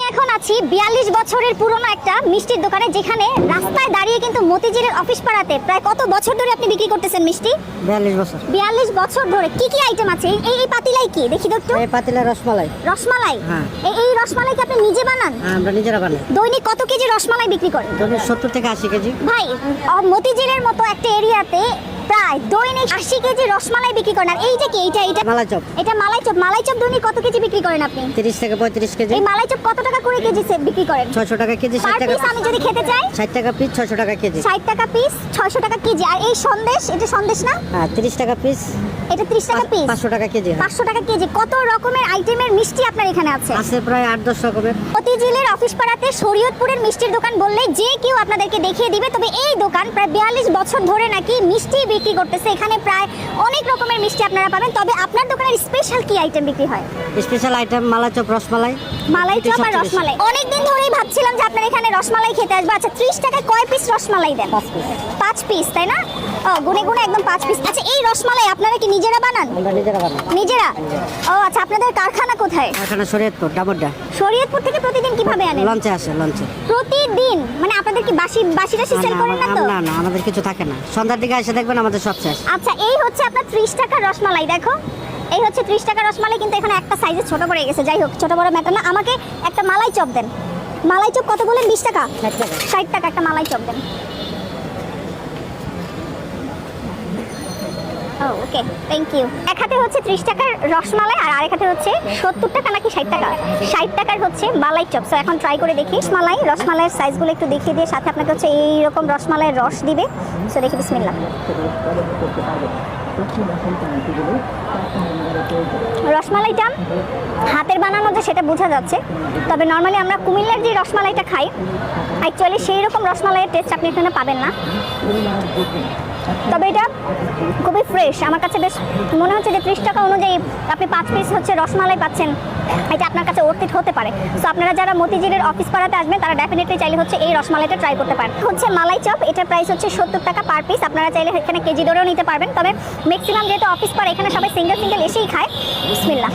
এখন আছি 42 বছরের পুরনো একটা মিষ্টির দোকানে, যেখানে রাস্তায় দাঁড়িয়ে কিন্তু মতিঝিলের অফিস পাড়াতে প্রায় কত বছর ধরে আপনি বিক্রি করতেছেন মিষ্টি? 42 বছর। 42 বছর ধরে কি কি আইটেম আছে? এই পাতিলাই কি দেখি তো একটু। এই পাতিলা রসমালাই। রসমালাই? হ্যাঁ। এই রসমালাই কি আপনি নিজে বানান? হ্যাঁ, আমরা নিজেরা বানাই। দৈনিক কত কেজি রসমালাই বিক্রি করেন? দৈনিক 70 থেকে 80 কেজি। ভাই, মতিঝিলের মতো একটা এরিয়াতে প্রায় দৈনিক 80 কেজি রসমালাই বিক্রি করেন। আর এই যে কি এটা মালাই চপ। এটা মালাই চপ। মালাই চপ দৈনিক কত কেজি বিক্রি করেন আপনি? 30 থেকে 35 কেজি। এই মালাই চপ কত টাকা করে কেজি বিক্রি করেন? 600 টাকা কেজি। 60 পার টাকা পিস আমি যদি খেতে চাই? 60 টাকা পিস, 600 টাকা কেজি। 60 টাকা পিস, 600 টাকা কেজি। আর এই সন্দেশ, এটা সন্দেশ না? হ্যাঁ, 30 টাকা পিস। এটা 30 টাকা পিস। 500 টাকা কেজি। 500 টাকা কেজি। কত রকমের আইটেমের মিষ্টি আপনার এখানে আছে? আছে প্রায় 8-10 রকমের। মতিঝিলের অফিস পাড়াতে শরীয়তপুরের মিষ্টির দোকান বললেই যে কেউ আপনাদেরকে দেখিয়ে দিবে। তবে এই দোকান প্রায় 42 বছর ধরে নাকি মিষ্টি বিক্রি করতেছে। এখানে প্রায় অনেক রকমের মিষ্টি আপনারা পাবেন। তবে আপনার দোকানের স্পেশাল কি আইটেম বিক্রি হয়? স্পেশাল আইটেম মালাই চপ, রসমালাই। মালাই চপ আর রসমালাই। অনেকদিন ধরেই ভাবছিলাম যে আপনার এখানে রসমালাই খেতে আসবো। আচ্ছা, 30 টাকায় কয় পিস রসমালাই দেন? 5 পিস, তাই না? ও, গুনে গুনে একদম 5 পিস। আচ্ছা, এই রসমালাই আপনারা কি নিজেরা বানান? আমরা নিজেরা বানাই। নিজেরা? ও আচ্ছা, আপনাদের কারখানা কোথায়? এখানে শরীয়তপুর, ডাবরডা। শরীয়তপুর থেকে প্রতিদিন কিভাবে আনেন? লঞ্চে আসে, লঞ্চে। প্রতিদিন? মানে আপনাদের কি বাসিটা সেল করেন না তো? না, আমাদের কিছু থাকে না। সন্ধ্যার দিকে এসে দেখবেন আমাদের সব শেষ। আচ্ছা, এই হচ্ছে আপনার 30 টাকার রসমালাই। দেখো, এই হচ্ছে 30 টাকার রসমালাই, কিন্তু এখানে একটা সাইজে ছোট পড়ে গেছে। যাই হোক, ছোট বড় ম্যাটার না। আমাকে একটা মালাই চপ দেন। মালাই চপ কত বলেন? 20 টাকা? 60 টাকা। 60 টাকা একটা মালাই চপ দেন। Okay, thank you. এক হাতে হচ্ছে 30 টাকার রসমালাই আর আরেক হাতে হচ্ছে 70 টাকা নাকি 60 টাকা? 60 টাকার হচ্ছে মালাই চপ। সো এখন ট্রাই করে দেখি। রসমালাইয়ের সাইজগুলো একটু দেখিয়ে দিয়ে সাথে আপনাকে হচ্ছে এইরকম রসমালাইয়ের রস দিবে। সো দেখি, বিসমিল্লাহ। রসমালাইটা হাতের বানানো যে সেটা বোঝা যাচ্ছে। তবে নর্মালি আমরা কুমিল্লার যে রসমালাইটা খাই, অ্যাকচুয়ালি সেই রকম রসমালাইয়ের টেস্ট আপনি এখানে পাবেন না। তবে এটা খুবই ফ্রেশ। আমার কাছে বেশ মনে হচ্ছে যে 30 টাকা অনুযায়ী আপনি 5 পিস হচ্ছে রসমালাই পাচ্ছেন। এটা আপনার কাছে অর্থিত হতে পারে। সো আপনারা যারা মতিঝিলের অফিস পাড়াতে আসবেন তারা ডেফিনেটলি চাইলে হচ্ছে এই রসমালাইটা ট্রাই করতে পারেন। হচ্ছে মালাই চপ, এটার প্রাইস হচ্ছে 70 টাকা পার পিস। আপনারা চাইলে এখানে কেজি ধরেও নিতে পারবেন। তবে ম্যাক্সিমাম যেহেতু অফিস পাড়া, এখানে সবাই সিঙ্গেল এসেই খায়। বিসমিল্লাহ।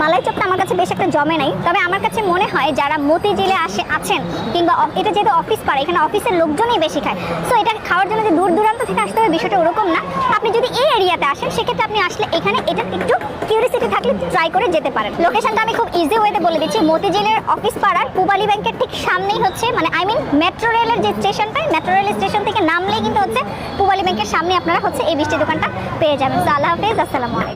মালাই চপটা আমার কাছে বেশ একটা জমে নাই। তবে আমার কাছে মনে হয় যারা মতিঝিলে আছেন কিংবা এটা যেহেতু অফিস পাড়া, এখানে অফিসের লোকজনই বেশি খায়। সো এটা খাওয়ার জন্য যে দূর দূরান্ত থেকে আসতে হবে বিষয়টা ওরকম না। আপনি যদি এই এরিয়াতে আসেন সেক্ষেত্রে আপনি আসলে এখানে এটা একটু কিউরিয়াসিটি থাকলে ট্রাই করে যেতে পারেন। লোকেশনটা আমি খুব ইজি ওয়েতে বলে দিচ্ছি। মতিঝিলের অফিস পাড়ার পূবালী ব্যাংকের ঠিক সামনেই হচ্ছে, মানে মেট্রো রেলের যে স্টেশনটা, মেট্রো রেল স্টেশন থেকে নামলেই কিন্তু হচ্ছে পূবালী ব্যাংকের সামনে আপনারা হচ্ছে এই মিষ্টি দোকানটা পেয়ে যাবেন। সো আল্লাহ হাফেজ, আসসালামু আলাইকুম।